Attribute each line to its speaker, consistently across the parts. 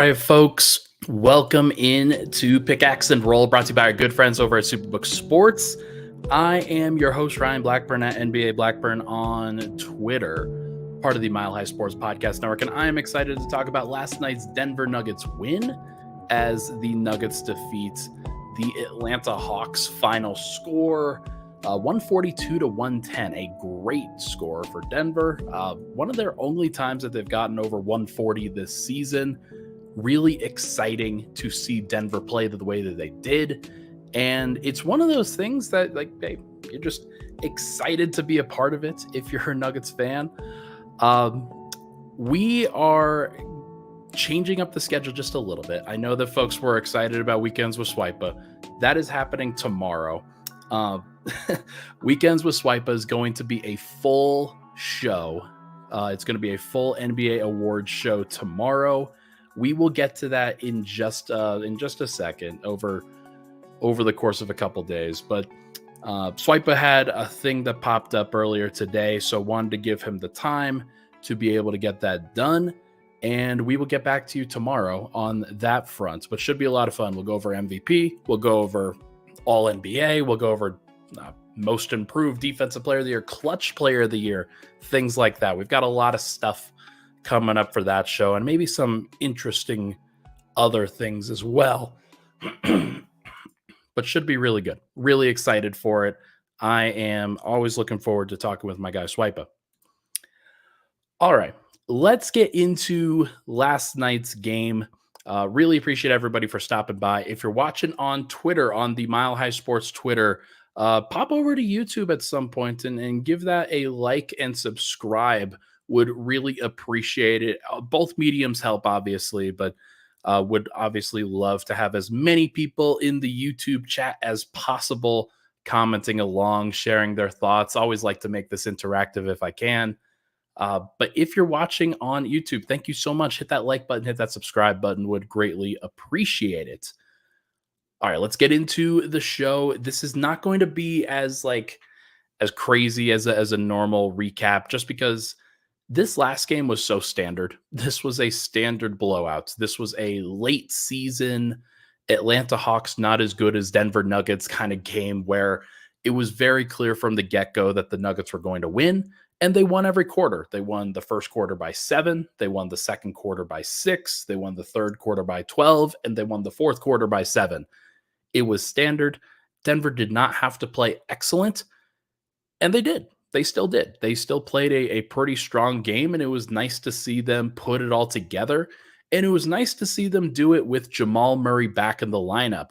Speaker 1: right, folks, welcome in to Pickaxe and Roll, brought to you by our good friends over at Superbook Sports. I am your host, Ryan Blackburn at NBA Blackburn on Twitter, part of the Mile High Sports Podcast Network, and I am excited to talk about last night's Denver Nuggets win as the Nuggets defeat the Atlanta Hawks. Final score, 142-110, a great score for Denver. One of their only times that they've gotten over 140 this season. Really exciting to see Denver play the way that they did. And it's one of those things that, like, hey, you're just excited to be a part of it if you're a Nuggets fan. We are changing up the schedule just a little bit. I know that folks were excited about Weekends with Swipa. That is happening tomorrow. Weekends with Swipa is going to be a full show. It's going to be a full NBA awards show tomorrow. We will get to that in just a second over the course of a couple days. But Swipa had a thing that popped up earlier today, so wanted to give him the time to be able to get that done. And we will get back to you tomorrow on that front, but should be a lot of fun. We'll go over MVP. We'll go over All NBA. We'll go over Most Improved Defensive Player of the Year, Clutch Player of the Year, things like that. We've got a lot of stuff coming up for that show and maybe some interesting other things as well. But should be really good. Really excited for it. I am always looking forward to talking with my guy Swipa. All right, let's get into last night's game. Really appreciate everybody for stopping by. If you're watching on Twitter, on the Mile High Sports Twitter, pop over to YouTube at some point and give that a like and subscribe. Would really appreciate it. Both mediums help, obviously, but would obviously love to have as many people in the YouTube chat as possible, commenting along, sharing their thoughts. Always like to make this interactive if I can. But if you're watching on YouTube, thank you so much. Hit that like button, hit that subscribe button. Would greatly appreciate it. All right, let's get into the show. This is not going to be as crazy as a normal recap, just because this last game was so standard. This was a standard blowout. This was a late season Atlanta Hawks not as good as Denver Nuggets kind of game where it was very clear from the get-go that the Nuggets were going to win, and they won every quarter. They won the first quarter by 7. They won the second quarter by 6. They won the third quarter by 12, and they won the fourth quarter by 7. It was standard. Denver did not have to play excellent, and they did. They still did. They still played a pretty strong game, and it was nice to see them put it all together. And it was nice to see them do it with Jamal Murray back in the lineup.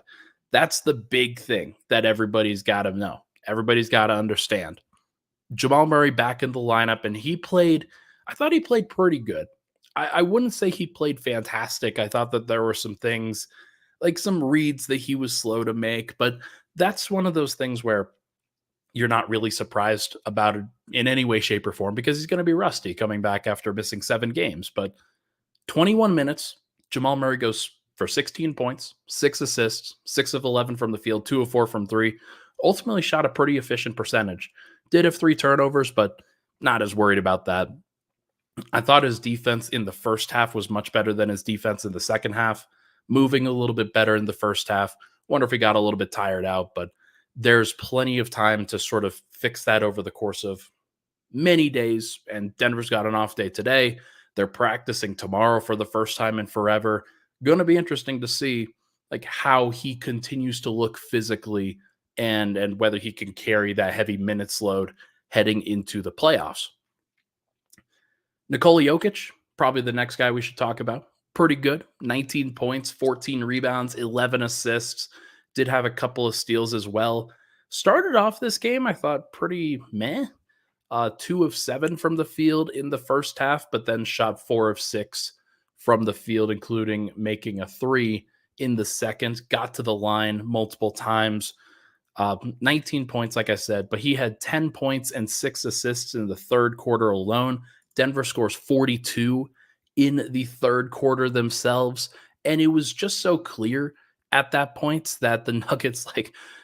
Speaker 1: That's the big thing that everybody's got to know. Everybody's got to understand. Jamal Murray back in the lineup, and I thought he played pretty good. I wouldn't say he played fantastic. I thought that there were some things, like some reads that he was slow to make, but that's one of those things where you're not really surprised about it in any way, shape, or form because he's going to be rusty coming back after missing 7 games. But 21 minutes, Jamal Murray goes for 16 points, 6 assists, 6 of 11 from the field, 2 of 4 from 3. Ultimately shot a pretty efficient percentage. Did have 3 turnovers, but not as worried about that. I thought his defense in the first half was much better than his defense in the second half, moving a little bit better in the first half. Wonder if he got a little bit tired out, but there's plenty of time to sort of fix that over the course of many days, and Denver's got an off day today. They're practicing tomorrow for the first time in forever. Going to be interesting to see like how he continues to look physically and whether he can carry that heavy minutes load heading into the playoffs. Nikola Jokic, probably the next guy we should talk about. Pretty good. 19 points, 14 rebounds, 11 assists. Did have a couple of steals as well. Started off this game, I thought, pretty meh. 2 of 7 from the field in the first half, but then shot 4 of 6 from the field, including making a 3 in the second. Got to the line multiple times. 19 points, like I said, but he had 10 points and 6 assists in the third quarter alone. Denver scores 42 in the third quarter themselves, and it was just so clear at that point that the Nuggets,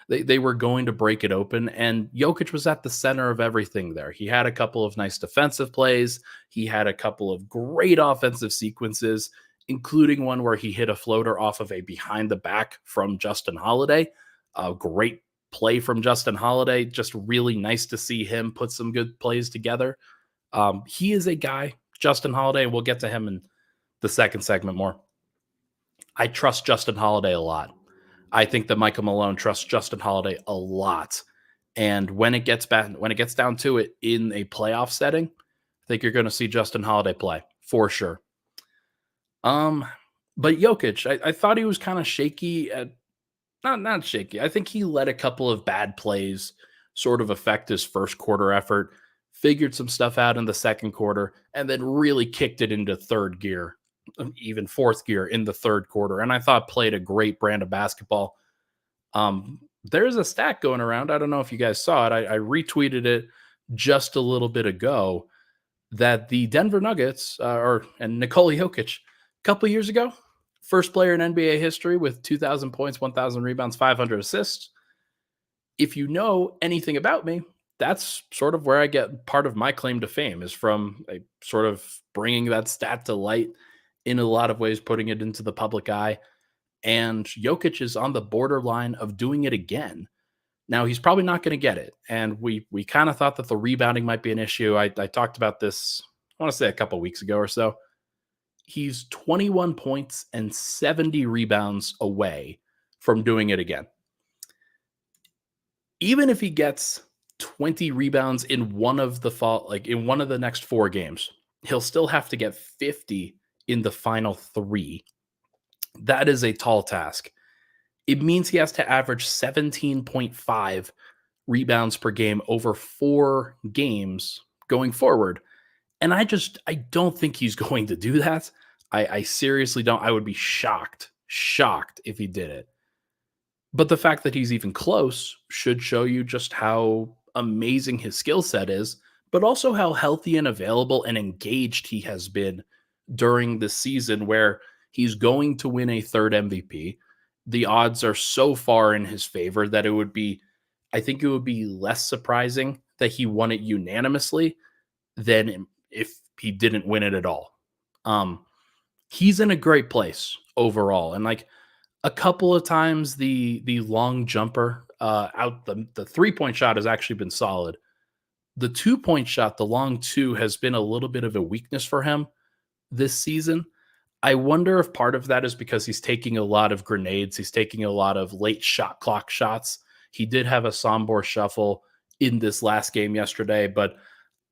Speaker 1: they were going to break it open, and Jokic was at the center of everything there. He had a couple of nice defensive plays. He had a couple of great offensive sequences, including one where he hit a floater off of a behind the back from Justin Holiday. A great play from Justin Holiday. Just really nice to see him put some good plays together. He is a guy, Justin Holiday, and we'll get to him in the second segment more. I trust Justin Holiday a lot. I think that Michael Malone trusts Justin Holiday a lot. And when it gets down to it in a playoff setting, I think you're going to see Justin Holiday play for sure. But Jokic, I thought he was kind of shaky at not shaky. I think he let a couple of bad plays sort of affect his first quarter effort, figured some stuff out in the second quarter, and then really kicked it into third gear, even fourth gear in the third quarter. And I thought played a great brand of basketball. There's a stat going around. I don't know if you guys saw it. I retweeted it just a little bit ago that the Denver Nuggets and Nikola Jokic a couple years ago, first player in NBA history with 2,000 points, 1,000 rebounds, 500 assists. If you know anything about me, that's sort of where I get part of my claim to fame is from a sort of bringing that stat to light in a lot of ways, putting it into the public eye. And Jokic is on the borderline of doing it again. Now, he's probably not going to get it. And we kind of thought that the rebounding might be an issue. I talked about this, I want to say a couple weeks ago or so. He's 21 points and 70 rebounds away from doing it again. Even if he gets 20 rebounds in one of the next 4 games, he'll still have to get 50 in the final 3. That is a tall task. It means he has to average 17.5 rebounds per game over 4 games going forward. And I don't think he's going to do that. I seriously don't. I would be shocked if he did it. But the fact that he's even close should show you just how amazing his skill set is, but also how healthy and available and engaged he has been during the season where he's going to win a third MVP. The odds are so far in his favor that I think it would be less surprising that he won it unanimously than if he didn't win it at all. He's in a great place overall. And like a couple of times the long jumper out the 3-point shot has actually been solid. The 2-point shot, the long 2, has been a little bit of a weakness for him this season. I wonder if part of that is because he's taking a lot of grenades. He's taking a lot of late shot clock shots. He did have a Sombor shuffle in this last game yesterday,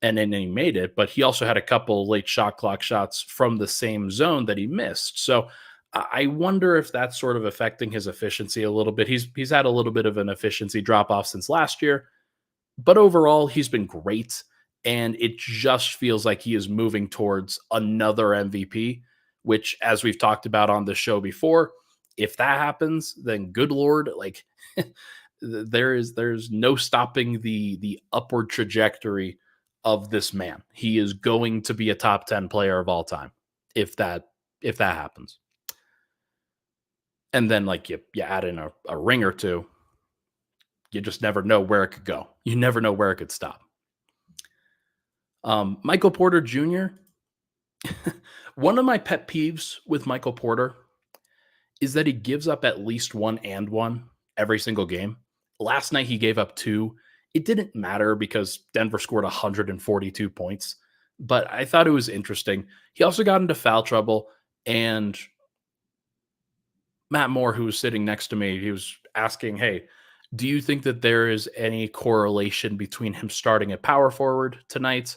Speaker 1: and then he made it, but he also had a couple late shot clock shots from the same zone that he missed. So I wonder if that's sort of affecting his efficiency a little bit. He's had a little bit of an efficiency drop off since last year, but overall he's been great. And it just feels like he is moving towards another MVP, which, as we've talked about on the show before, if that happens, then good Lord, like there's no stopping the upward trajectory of this man. He is going to be a top 10 player of all time if that happens. And then like you add in a ring or two, you just never know where it could go. You never know where it could stop. Michael Porter Jr. One of my pet peeves with Michael Porter is that he gives up at least 1 and 1 every single game. Last night he gave up 2. It didn't matter because Denver scored 142 points, but I thought it was interesting. He also got into foul trouble, and Matt Moore, who was sitting next to me, he was asking, hey, do you think that there is any correlation between him starting at power forward tonight,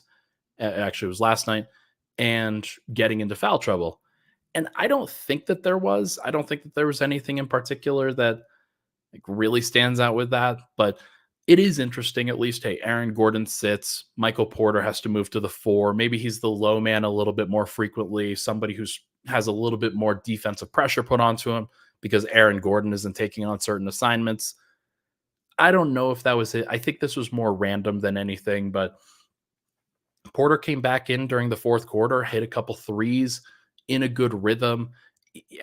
Speaker 1: actually it was last night, and getting into foul trouble? And I don't think that there was. I don't think that there was anything in particular that like really stands out with that, but it is interesting at least. Hey, Aaron Gordon sits. Michael Porter has to move to the 4. Maybe he's the low man a little bit more frequently, somebody who's has a little bit more defensive pressure put onto him because Aaron Gordon isn't taking on certain assignments. I don't know if that was it. I think this was more random than anything, but Porter came back in during the fourth quarter, hit a couple threes in a good rhythm.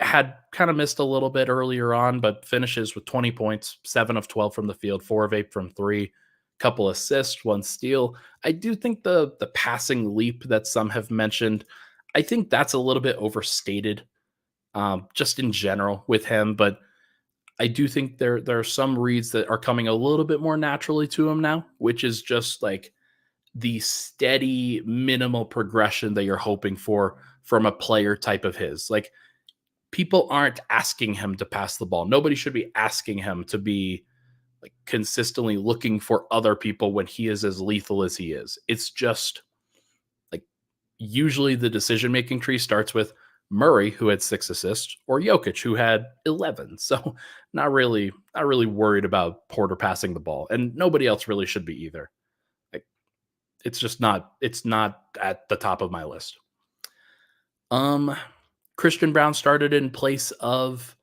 Speaker 1: Had kind of missed a little bit earlier on, but finishes with 20 points, 7 of 12 from the field, 4 of 8 from 3, couple assists, 1 steal. I do think the passing leap that some have mentioned, I think that's a little bit overstated. just in general with him. But I do think there are some reads that are coming a little bit more naturally to him now, which is just like the steady minimal progression that you're hoping for from a player type of his. Like people aren't asking him to pass the ball. Nobody should be asking him to be like consistently looking for other people when he is as lethal as he is. It's just like usually the decision making tree starts with Murray, who had 6 assists, or Jokic, who had 11. So not really worried about Porter passing the ball, and nobody else really should be either. Like it's not at the top of my list. Um, Christian Brown started in place of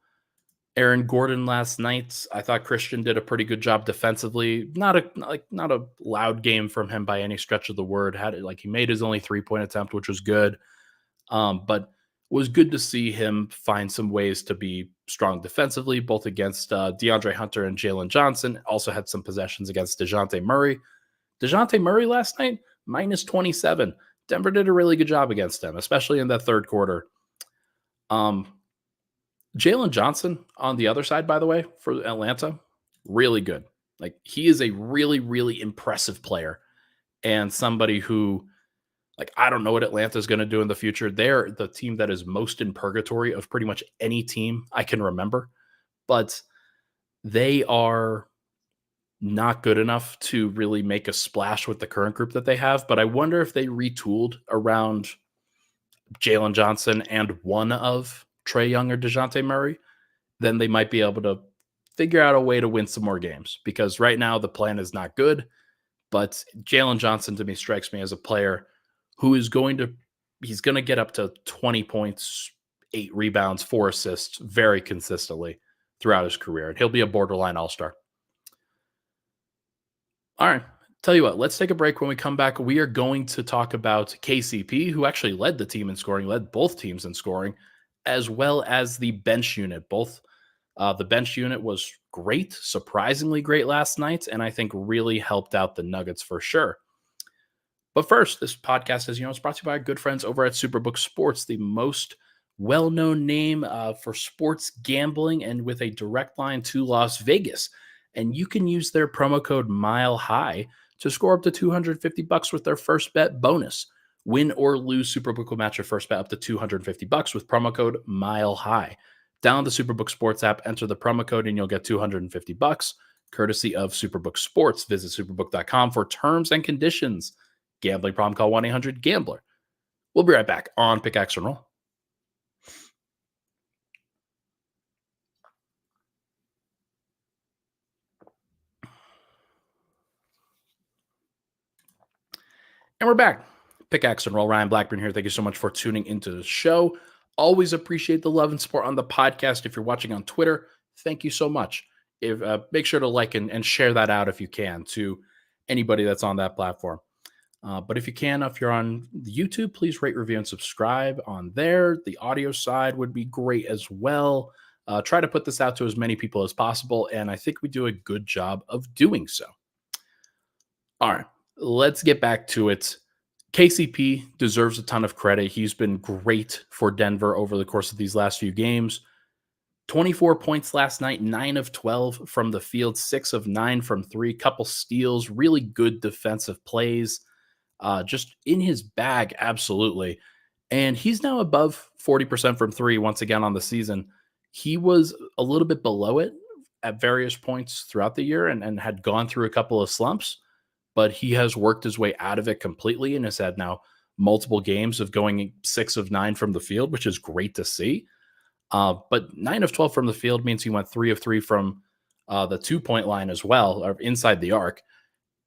Speaker 1: Aaron Gordon last night. I thought Christian did a pretty good job defensively. Not a loud game from him by any stretch of the word. Had it like he made his only 3-point attempt, which was good. But was good to see him find some ways to be strong defensively, both against DeAndre Hunter and Jalen Johnson. Also had some possessions against DeJounte Murray. DeJounte Murray last night, minus 27. Denver did a really good job against him, especially in that third quarter. Um, Jalen Johnson on the other side, by the way, for Atlanta, really good. Like he is a really, really impressive player and somebody who, like, I don't know what Atlanta is going to do in the future. They're the team that is most in purgatory of pretty much any team I can remember, but they are not good enough to really make a splash with the current group that they have. But I wonder if they retooled around Jalen Johnson and one of Trae Young or DeJounte Murray, then they might be able to figure out a way to win some more games because right now the plan is not good. But Jalen Johnson to me strikes me as a player who is he's going to get up to 20 points, 8 rebounds, 4 assists very consistently throughout his career. And he'll be a borderline all-star. All right. Tell you what, let's take a break. When we come back, we are going to talk about KCP, who actually led the team in scoring, led both teams in scoring, as well as the bench unit. The bench unit was great, surprisingly great last night, and I think really helped out the Nuggets for sure. But first, this podcast, as you know, is brought to you by our good friends over at Superbook Sports, the most well-known name for sports gambling and with a direct line to Las Vegas. And you can use their promo code MILEHIGH to score up to $250 with their first bet bonus. Win or lose, Superbook will match your first bet up to $250 with promo code MILEHIGh. Download the Superbook Sports app, enter the promo code, and you'll get $250, courtesy of Superbook Sports. Visit superbook.com for terms and conditions. Gambling problem, call 1-800-GAMBLER. We'll be right back on Pickaxe and Roll. And we're back. Pickaxe and Roll. Ryan Blackburn here. Thank you so much for tuning into the show. Always appreciate the love and support on the podcast. If you're watching on Twitter, thank you so much. Make sure to like and share that out if you can to anybody that's on that platform. But if you can, if you're on YouTube, please rate, review, and subscribe on there. The audio side would be great as well. Try to put this out to as many people as possible, and I think we do a good job of doing so. All right, let's get back to it. KCP deserves a ton of credit. He's been great for Denver over the course of these last few games. 24 points last night, 9 of 12 from the field, 6 of 9 from 3, couple steals, really good defensive plays. Just in his bag, absolutely. And he's now above 40% from 3 once again on the season. He was a little bit below it at various points throughout the year and had gone through a couple of slumps, but he has worked his way out of it completely and has had now multiple games of going 6 of 9 from the field, which is great to see. But 9 of 12 from the field means he went 3 of 3 from the 2-point line as well, or inside the arc.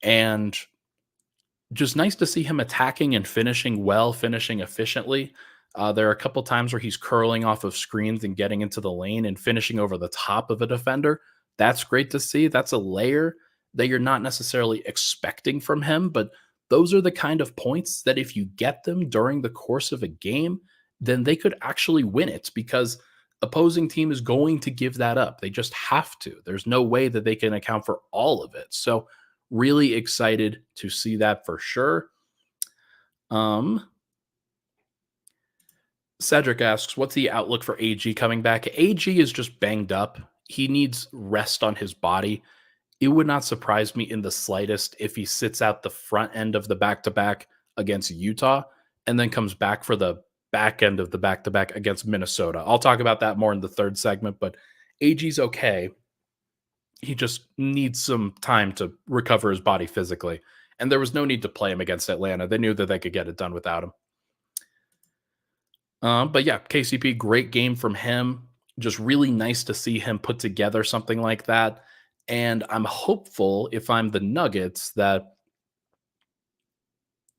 Speaker 1: And just nice to see him attacking and finishing well, finishing efficiently. There are a couple times where he's curling off of screens and getting into the lane and finishing over the top of a defender. That's great to see. That's a layer that you're not necessarily expecting from him, but those are the kind of points that if you get them during the course of a game, then they could actually win it because opposing team is going to give that up. They just have to. There's no way that they can account for all of it. So really excited to see that for sure. Cedric asks, what's the outlook for AG coming back? AG is just banged up. He needs rest on his body. It would not surprise me in the slightest if he sits out the front end of the back to back against Utah and then comes back for the back end of the back to back against Minnesota. I'll talk about that more in the third segment, but AG's okay. He just needs some time to recover his body physically. And there was no need to play him against Atlanta. They knew that they could get it done without him. But yeah, KCP, great game from him. Just really nice to see him put together something like that. And I'm hopeful, if I'm the Nuggets, that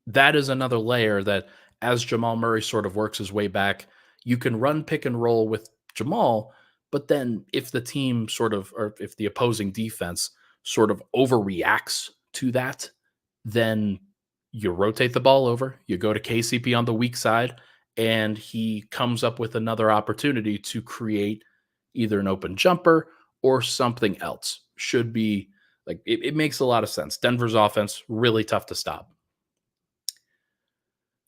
Speaker 1: that is another layer that as Jamal Murray sort of works his way back, you can run pick and roll with Jamal. But then if the team sort of, or if the opposing defense sort of overreacts to that, then you rotate the ball over, you go to KCP on the weak side, and he comes up with another opportunity to create either an open jumper or something else. Should be like it makes a lot of sense. Denver's offense really tough to stop.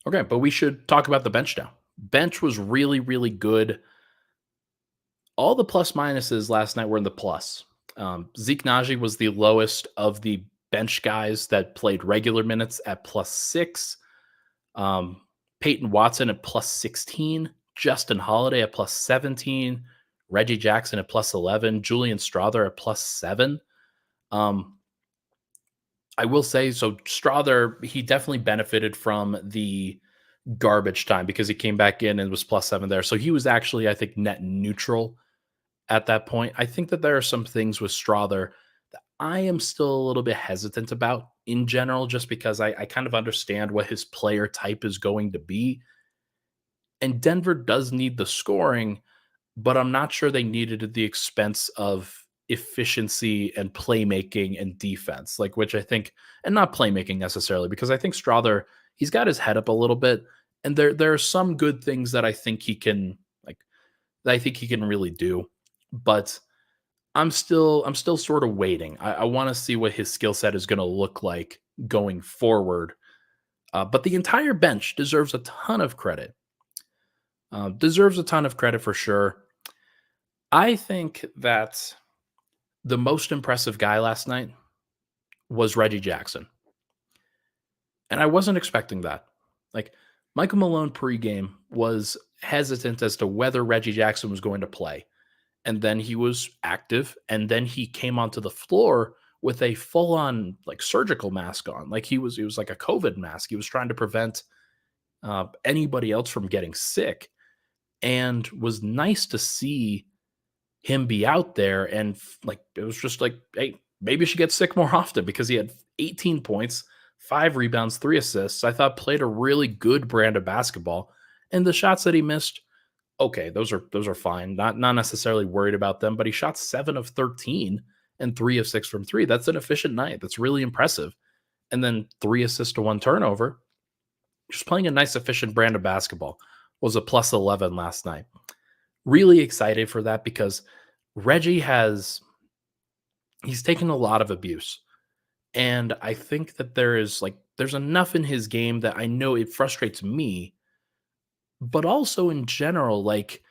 Speaker 1: Okay, but we should talk about the bench now. Bench was really, really good. All the plus minuses last night were in the plus. Zeke Naji was the lowest of the bench guys that played regular minutes at +6. Peyton Watson at +16. Justin Holiday at +17. Reggie Jackson at +11. Julian Strother at +7. I will say, so Strother, he definitely benefited from the garbage time because he came back in and was +7 there. So he was actually, I think, net neutral at that point. I think that there are some things with Strother that I am still a little bit hesitant about in general, just because I kind of understand what his player type is going to be. And Denver does need the scoring, but I'm not sure they need it at the expense of efficiency and playmaking and defense, like which I think, and not playmaking necessarily, because I think Strother, he's got his head up a little bit, and there are some good things that I think he can like that I think he can really do, but I'm still sort of waiting. I want to see what his skill set is going to look like going forward. But the entire bench deserves a ton of credit. Deserves a ton of credit for sure. I think that the most impressive guy last night was Reggie Jackson. And I wasn't expecting that. Like, Michael Malone pregame was hesitant as to whether Reggie Jackson was going to play. And then he was active. And then he came onto the floor with a full on like surgical mask on. Like it was like a COVID mask. He was trying to prevent anybody else from getting sick. And was nice to see him be out there, and like it was just like, hey, maybe you should get sick more often, because he had 18 points, 5 rebounds, 3 assists. I thought played a really good brand of basketball. And the shots that he missed, okay, those are fine. Not necessarily worried about them, but he shot 7 of 13 and 3 of 6 from 3. That's an efficient night. That's really impressive. And then 3 assists to 1 turnover. Just playing a nice efficient brand of basketball. Was a +11 last night. Really excited for that because Reggie he's taken a lot of abuse. And I think that there's enough in his game that I know it frustrates me, but also in general, like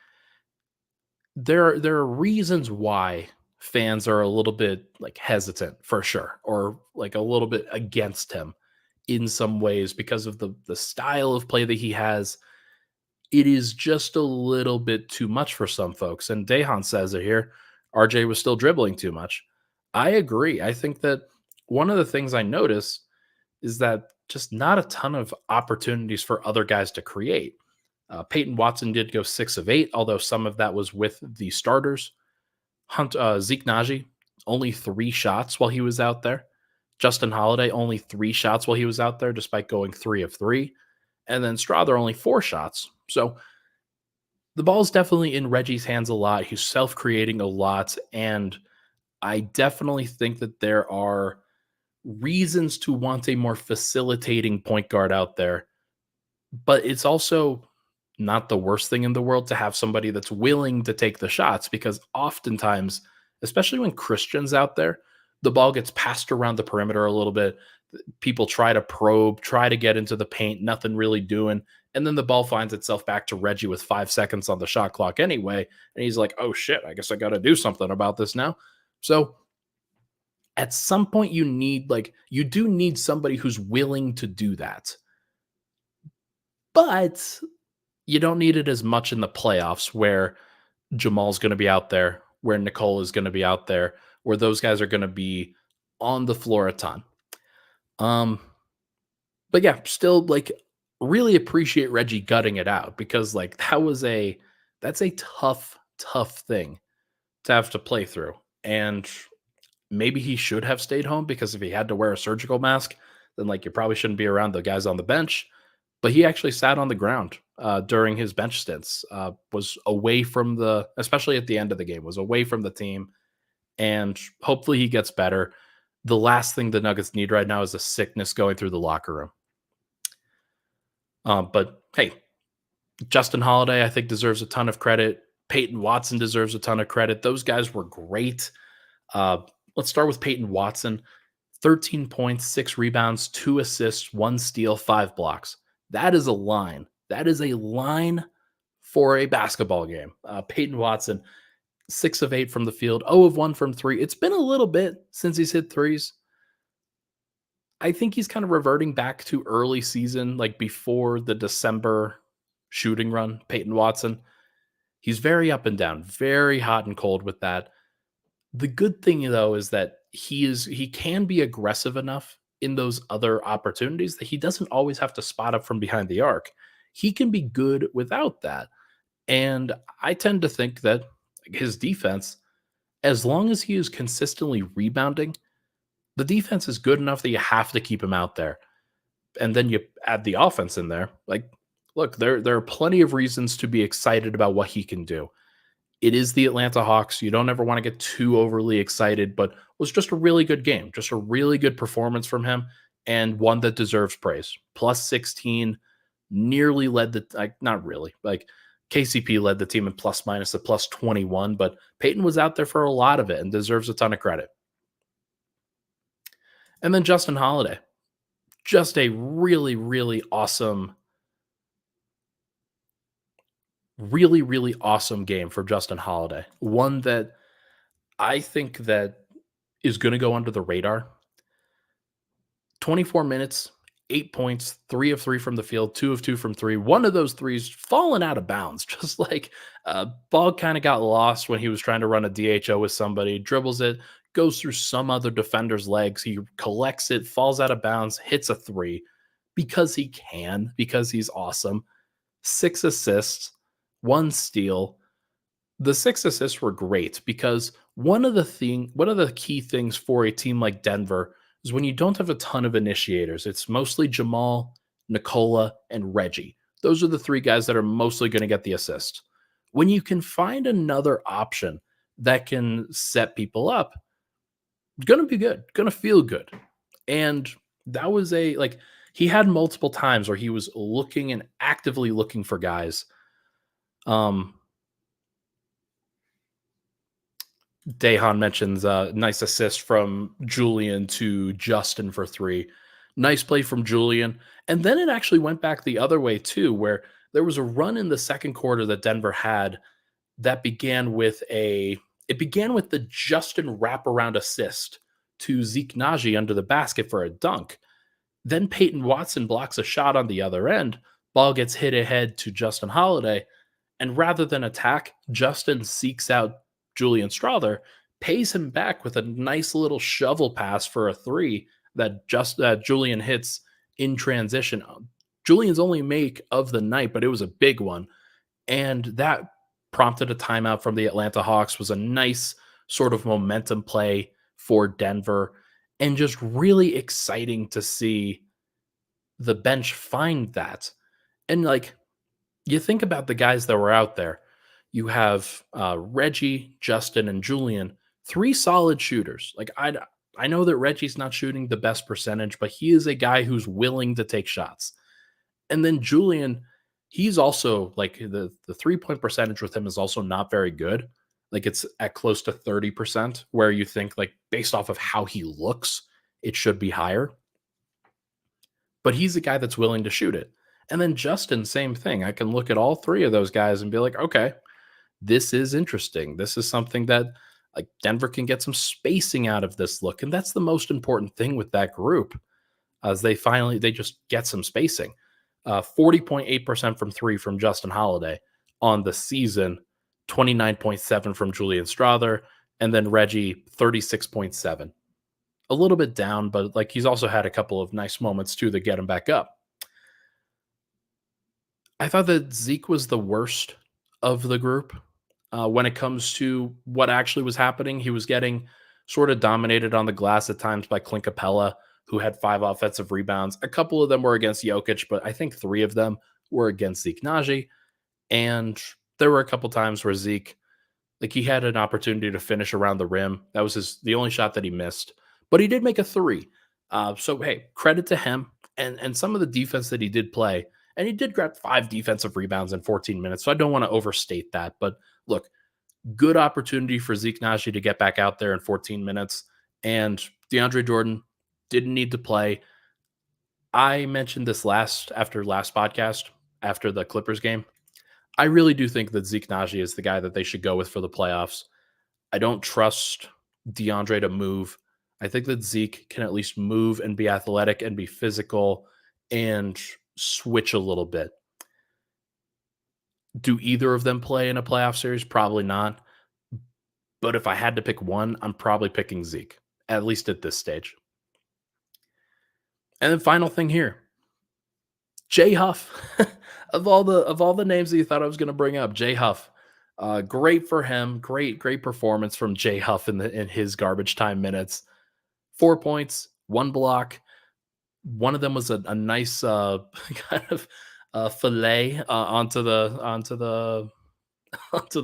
Speaker 1: there are reasons why fans are a little bit like hesitant for sure, or like a little bit against him in some ways because of the style of play that he has. It is just a little bit too much for some folks. And Dehan says it here. RJ was still dribbling too much. I agree. I think that one of the things I notice is that just not a ton of opportunities for other guys to create. Peyton Watson did go 6 of 8, although some of that was with the starters. Zeke Naji, only 3 shots while he was out there. Justin Holiday, only 3 shots while he was out there, despite going 3 of 3. And then Strother, only 4 shots. So the ball's definitely in Reggie's hands a lot. He's self-creating a lot. And I definitely think that there are reasons to want a more facilitating point guard out there. But it's also not the worst thing in the world to have somebody that's willing to take the shots, because oftentimes, especially when Christian's out there, the ball gets passed around the perimeter a little bit. People try to probe, try to get into the paint, nothing really doing. And then the ball finds itself back to Reggie with 5 seconds on the shot clock anyway. And he's like, oh shit, I guess I got to do something about this now. So at some point, you do need somebody who's willing to do that. But you don't need it as much in the playoffs where Jamal's going to be out there, where Nicole is going to be out there, where those guys are going to be on the floor a ton. But yeah, still like really appreciate Reggie gutting it out because like that's a tough thing to have to play through. And maybe he should have stayed home because if he had to wear a surgical mask, then like you probably shouldn't be around the guys on the bench. But he actually sat on the ground during his bench stints, was away from especially at the end of the game, was away from the team. And hopefully he gets better. The last thing the Nuggets need right now is a sickness going through the locker room. But hey, Justin Holiday, I think, deserves a ton of credit. Peyton Watson deserves a ton of credit. Those guys were great. Let's start with Peyton Watson. 13 points, 6 rebounds, 2 assists, 1 steal, 5 blocks. That is a line. That is a line for a basketball game. Peyton Watson, 6 of 8 from the field, 0 of 1 from 3. It's been a little bit since he's hit threes. I think he's kind of reverting back to early season, like before the December shooting run, Peyton Watson. He's very up and down, very hot and cold with that. The good thing though is that he can be aggressive enough in those other opportunities that he doesn't always have to spot up from behind the arc. He can be good without that. And I tend to think that his defense, as long as he is consistently rebounding, the defense is good enough that you have to keep him out there. And then you add the offense in there. Like, look, there are plenty of reasons to be excited about what he can do. It is the Atlanta Hawks. You don't ever want to get too overly excited, but it was just a really good game, just a really good performance from him, and one that deserves praise. Plus 16, nearly led not really, like KCP led the team in plus minus at plus 21, but Peyton was out there for a lot of it and deserves a ton of credit. And then Justin Holiday, just a really, really awesome game for Justin Holiday. One that I think that is going to go under the radar. 24 minutes, 8 points, 3 of 3 from the field, 2 of 2 from 3. One of those threes falling out of bounds, just like ball kind of got lost when he was trying to run a DHO with somebody, dribbles it, goes through some other defender's legs. He collects it, falls out of bounds, hits a 3 because he can, because he's awesome. 6 assists, 1 steal. The 6 assists were great because one of the key things for a team like Denver is when you don't have a ton of initiators. It's mostly Jamal, Nikola, and Reggie. Those are the 3 guys that are mostly going to get the assist. When you can find another option that can set people up, going to be good, going to feel good. And that was he had multiple times where he was looking and actively looking for guys. Dehan mentions nice assist from Julian to Justin for 3. Nice play from Julian. And then it actually went back the other way too, where there was a run in the second quarter that Denver had that began with the Justin wraparound assist to Zeke Naji under the basket for a dunk. Then Peyton Watson blocks a shot on the other end. Ball gets hit ahead to Justin Holiday. And rather than attack, Justin seeks out Julian Strawther, pays him back with a nice little shovel pass for a 3 that Julian hits in transition. Julian's only make of the night, but it was a big one. And that prompted a timeout from the Atlanta Hawks, was a nice sort of momentum play for Denver, and just really exciting to see the bench find that. And you think about the guys that were out there. You have Reggie, Justin, and Julian, 3 solid shooters. I know that Reggie's not shooting the best percentage, but he is a guy who's willing to take shots. And then Julian, he's also the 3-point percentage with him is also not very good. It's at close to 30%, where you think based off of how he looks, it should be higher. But he's a guy that's willing to shoot it. And then Justin, same thing. I can look at all three of those guys and be like, okay, this is interesting. This is something that like Denver can get some spacing out of this look. And that's the most important thing with that group as they just get some spacing. 40.8% from three from Justin Holiday on the season, 29.7 from Julian Strother, and then Reggie 36.7. A little bit down, but like he's also had a couple of nice moments too that get him back up. I thought that Zeke was the worst of the group when it comes to what actually was happening. He was getting sort of dominated on the glass at times by Clint Capella, who had 5 offensive rebounds. A couple of them were against Jokic, but I think 3 of them were against Zeke Naji. And there were a couple times where Zeke, like he had an opportunity to finish around the rim. That was the only shot that he missed, but he did make a 3. So hey, credit to him and some of the defense that he did play. And he did grab 5 defensive rebounds in 14 minutes. So I don't want to overstate that. But look, good opportunity for Zeke Naji to get back out there in 14 minutes. And DeAndre Jordan didn't need to play. I mentioned this after last podcast, after the Clippers game. I really do think that Zeke Naji is the guy that they should go with for the playoffs. I don't trust DeAndre to move. I think that Zeke can at least move and be athletic and be physical and switch a little bit. Do either of them play in a playoff series? Probably not. But if I had to pick one, I'm probably picking Zeke, at least at this stage. And then final thing here, Jay Huff. of all the names that you thought I was going to bring up, Jay Huff. Great for him. Great performance from Jay Huff in his garbage time minutes. 4 points, 1 block. One of them was a nice kind of fillet onto the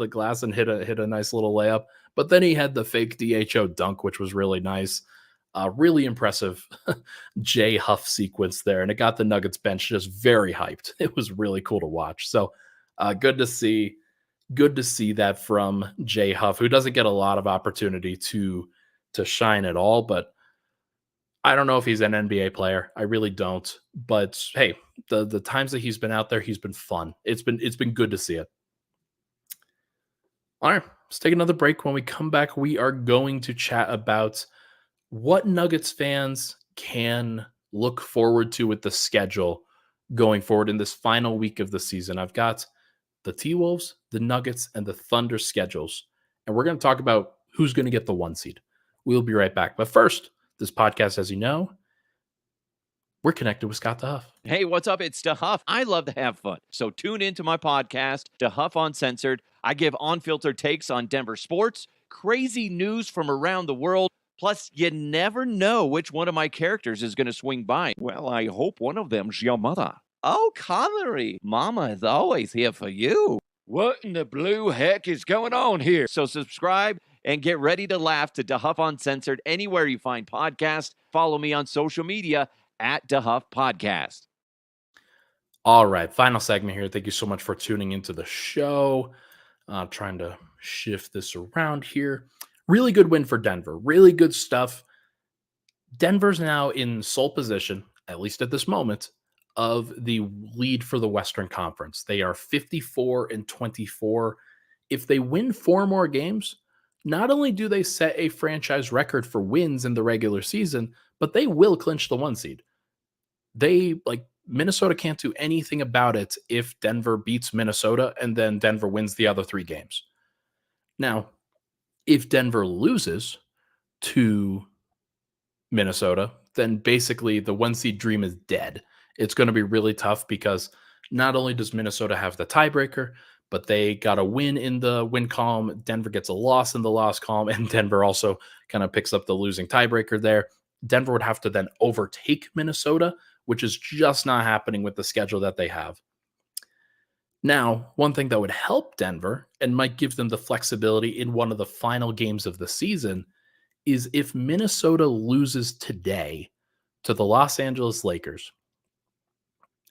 Speaker 1: glass and hit a nice little layup. But then he had the fake DHO dunk, which was really nice. Really impressive Jay Huff sequence there, and it got the Nuggets bench just very hyped. It was really cool to watch. So good to see that from Jay Huff, who doesn't get a lot of opportunity to shine at all. But I don't know if he's an NBA player. I really don't. But hey, the times that he's been out there, he's been fun. It's been good to see it. All right, let's take another break. When we come back, we are going to chat about what Nuggets fans can look forward to with the schedule going forward in this final week of the season. I've got the T-Wolves, the Nuggets, and the Thunder schedules, and we're going to talk about who's going to get the 1 seed. We'll be right back. But first, this podcast, as you know, we're connected with Scott DeHuff.
Speaker 2: Hey, what's up? It's DeHuff. I love to have fun. So tune into my podcast, DeHuff Uncensored. I give unfiltered takes on Denver sports, crazy news from around the world. Plus, you never know which one of my characters is going to swing by. Well, I hope one of them's your mother. Oh, Connery, Mama is always here for you. What in the blue heck is going on here? So subscribe and get ready to laugh to DeHuff Uncensored anywhere you find podcasts. Follow me on social media at DeHuff Podcast.
Speaker 1: All right, final segment here. Thank you so much for tuning into the show. Trying to shift this around here. Really good win for Denver. Really good stuff. Denver's now in sole position, at least at this moment, of the lead for the Western Conference. They are 54-24. If they win 4 more games, not only do they set a franchise record for wins in the regular season, but they will clinch the 1 seed. Minnesota can't do anything about it if Denver beats Minnesota and then Denver wins the other 3 games. Now, if Denver loses to Minnesota, then basically the 1 seed dream is dead. It's going to be really tough because not only does Minnesota have the tiebreaker, but they got a win in the win column. Denver gets a loss in the loss column, and Denver also kind of picks up the losing tiebreaker there. Denver would have to then overtake Minnesota, which is just not happening with the schedule that they have. Now, one thing that would help Denver and might give them the flexibility in one of the final games of the season is if Minnesota loses today to the Los Angeles Lakers.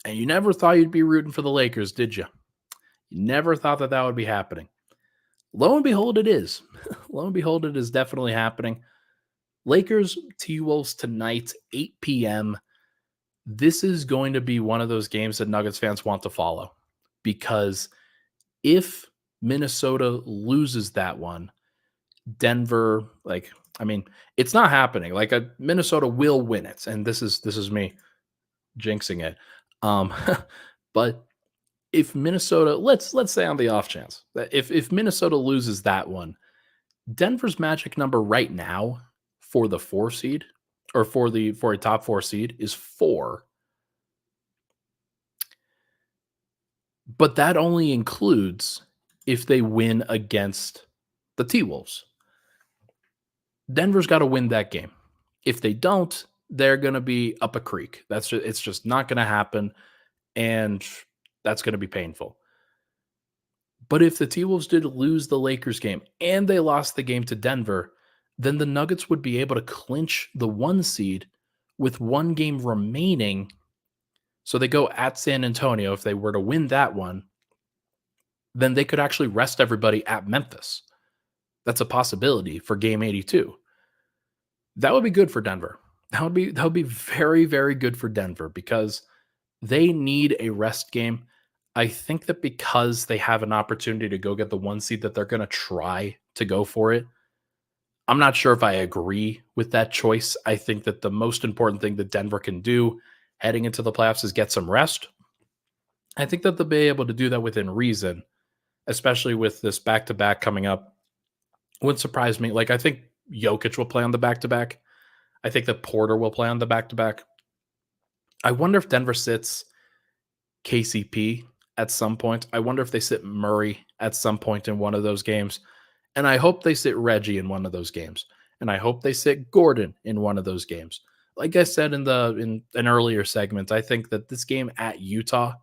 Speaker 1: And you never thought you'd be rooting for the Lakers, did you? You never thought that would be happening. Lo and behold, it is. Lo and behold, it is definitely happening. Lakers, T-Wolves tonight, 8 p.m. This is going to be one of those games that Nuggets fans want to follow, because if Minnesota loses that one, Denver, it's not happening. Minnesota will win it, and this is me jinxing it. Um, but if Minnesota, let's say on the off chance that if Minnesota loses that one, Denver's magic number right now for the 4 seed, or for a top 4 seed, is 4. But that only includes if they win against the T-Wolves. Denver's got to win that game. If they don't, they're going to be up a creek. It's just not going to happen, and that's going to be painful. But if the T-Wolves did lose the Lakers game and they lost the game to Denver, then the Nuggets would be able to clinch the 1 seed with 1 game remaining. So they go at San Antonio. If they were to win that one, then they could actually rest everybody at Memphis. That's a possibility for game 82. That would be good for Denver. That would be very, very good for Denver, because they need a rest game. I think that because they have an opportunity to go get the 1 seed, that they're going to try to go for it. I'm not sure if I agree with that choice. I think that the most important thing that Denver can do heading into the playoffs is get some rest. I think that they'll be able to do that within reason, especially with this back-to-back coming up. Wouldn't surprise me. I think Jokic will play on the back-to-back. I think that Porter will play on the back-to-back. I wonder if Denver sits KCP at some point. I wonder if they sit Murray at some point in one of those games. And I hope they sit Reggie in one of those games. And I hope they sit Gordon in one of those games. Like I said in an earlier segment, I think that this game at Utah,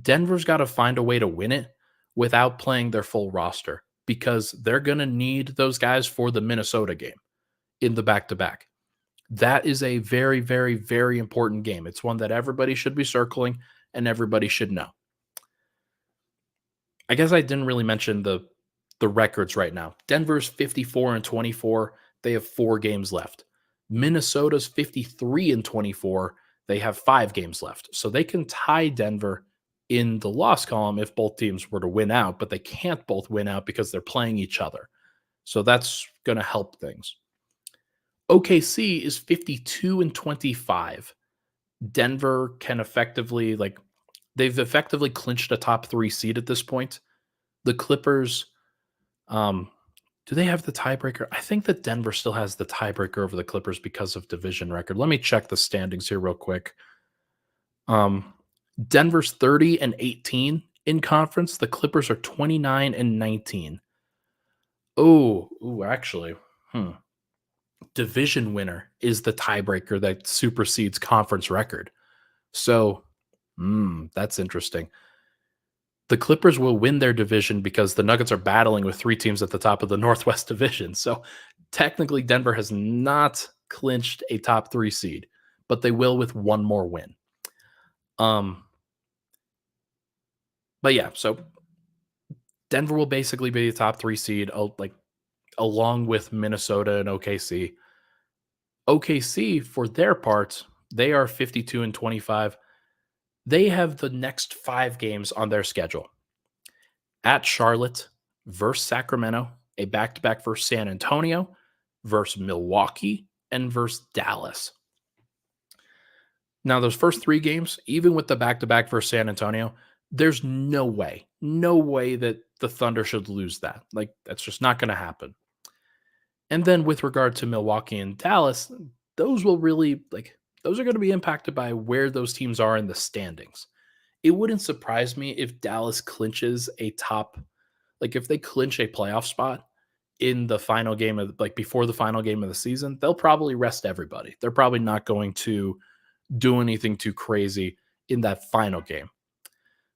Speaker 1: Denver's got to find a way to win it without playing their full roster, because they're going to need those guys for the Minnesota game in the back-to-back. That is a very, very, very important game. It's one that everybody should be circling and everybody should know. I guess I didn't really mention the records right now. Denver's 54-24. They have 4 games left. Minnesota's 53-24. They have 5 games left. So they can tie Denver in the loss column if both teams were to win out, but they can't both win out because they're playing each other. So that's going to help things. OKC is 52-25. Denver can effectively, they've effectively clinched a top 3 seed at this point. The Clippers, do they have the tiebreaker? I think that Denver still has the tiebreaker over the Clippers because of division record. Let me check the standings here real quick. Denver's 30-18 in conference. The Clippers are 29-19. Actually, division winner is the tiebreaker that supersedes conference record. So, that's interesting. The Clippers will win their division because the Nuggets are battling with 3 teams at the top of the Northwest Division. So technically, Denver has not clinched a top 3 seed, but they will with 1 more win. But yeah, so Denver will basically be the top 3 seed, along with Minnesota and OKC. OKC, for their part, they are 52-25. They have the next 5 games on their schedule. At Charlotte versus Sacramento, a back-to-back versus San Antonio, versus Milwaukee, and versus Dallas. Now, those first 3 games, even with the back-to-back versus San Antonio, there's no way that the Thunder should lose that. That's just not going to happen. And then with regard to Milwaukee and Dallas, those will really, those are going to be impacted by where those teams are in the standings. It wouldn't surprise me if Dallas clinches a top, if they clinch a playoff spot in the final game of, before the final game of the season, they'll probably rest everybody. They're probably not going to do anything too crazy in that final game.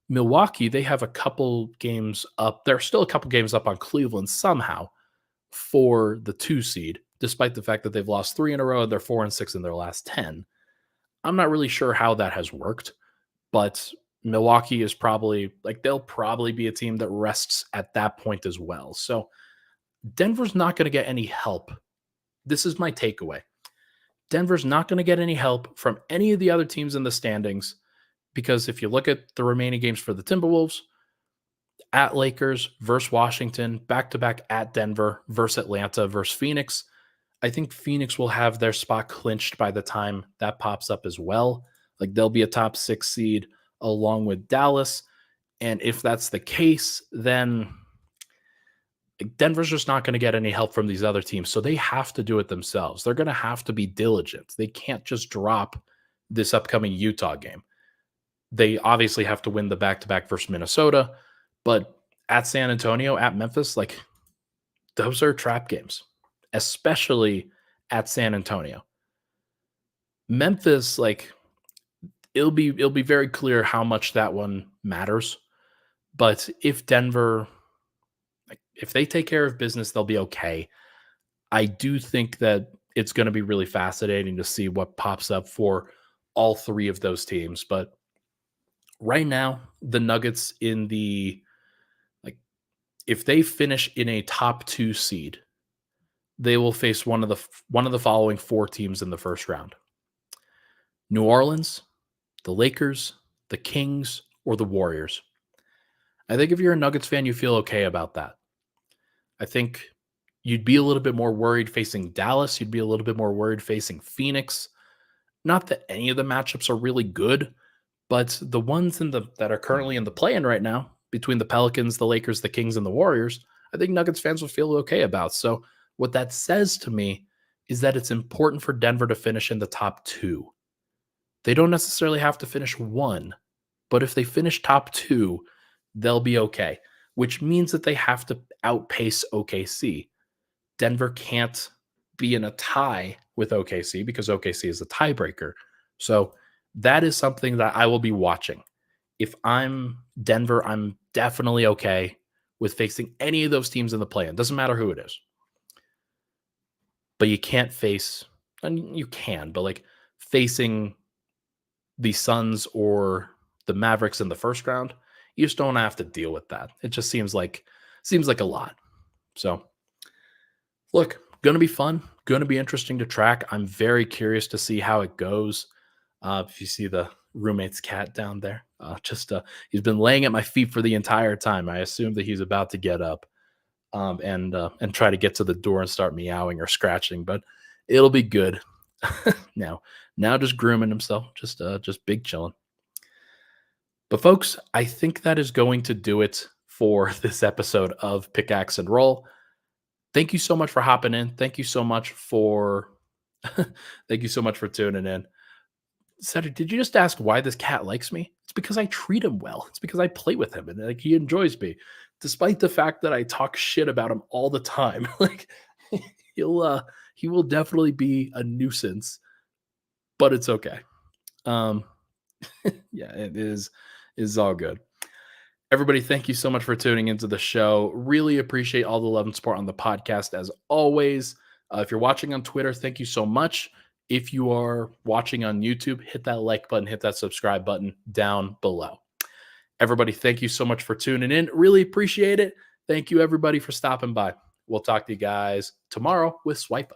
Speaker 1: Milwaukee, they have a couple games up. They're still a couple games up on Cleveland somehow for the 2 seed, despite the fact that they've lost 3 in a row. They're 4-6 in their last 10. I'm not really sure how that has worked, but Milwaukee is probably, they'll probably be a team that rests at that point as well. So Denver's not going to get any help. This is my takeaway. Denver's not going to get any help from any of the other teams in the standings, because if you look at the remaining games for the Timberwolves, at Lakers versus Washington, back-to-back at Denver versus Atlanta versus Phoenix, I think Phoenix will have their spot clinched by the time that pops up as well. Like, they'll be a top 6 seed along with Dallas. And if that's the case, then Denver's just not going to get any help from these other teams. So they have to do it themselves. They're going to have to be diligent. They can't just drop this upcoming Utah game. They obviously have to win the back-to-back versus Minnesota, but at San Antonio, at Memphis, like, those are trap games, especially at San Antonio. Memphis, like, it'll be very clear how much that one matters. But if Denver, like, if they take care of business, they'll be okay. I do think that it's going to be really fascinating to see what pops up for all three of those teams. But right now, the Nuggets in the, like, if they finish in a top 2 seed, they will face one of the following 4 teams in the first round: New Orleans, the Lakers, the Kings, or the Warriors. I think if you're a Nuggets fan, you feel okay about that. I think you'd be a little bit more worried facing Dallas. You'd be a little bit more worried facing Phoenix. Not that any of the matchups are really good, but the ones that are currently in the play-in right now, between the Pelicans, the Lakers, the Kings, and the Warriors, I think Nuggets fans will feel okay about. So what that says to me is that it's important for Denver to finish in the top 2. They don't necessarily have to finish 1, but if they finish top 2, they'll be okay, which means that they have to outpace OKC. Denver can't be in a tie with OKC because OKC is a tiebreaker. So that is something that I will be watching. If I'm Denver, I'm definitely okay with facing any of those teams in the play-in. Doesn't matter who it is. But you can't face, and you can, but like facing the Suns or the Mavericks in the first round, you just don't have to deal with that. It just seems like a lot. So look, going to be fun, going to be interesting to track. I'm very curious to see how it goes. If you see the roommate's cat down there, he's been laying at my feet for the entire time. I assume that he's about to get up and try to get to the door and start meowing or scratching, but it'll be good. now just grooming himself, just big chilling. But folks, I think that is going to do it for this episode of Pickaxe and Roll. Thank you so much for hopping in. Thank you so much for tuning in. Cedric, did you just ask why this cat likes me? It's because I treat him well. It's because I play with him and like he enjoys me, despite the fact that I talk shit about him all the time. Like he will definitely be a nuisance, but it's okay. Yeah, it is all good. Everybody, thank you so much for tuning into the show. Really appreciate all the love and support on the podcast as always. If you're watching on Twitter, thank you so much. If you are watching on YouTube, hit that like button, hit that subscribe button down below. Everybody, thank you so much for tuning in. Really appreciate it. Thank you, everybody, for stopping by. We'll talk to you guys tomorrow with Swipa.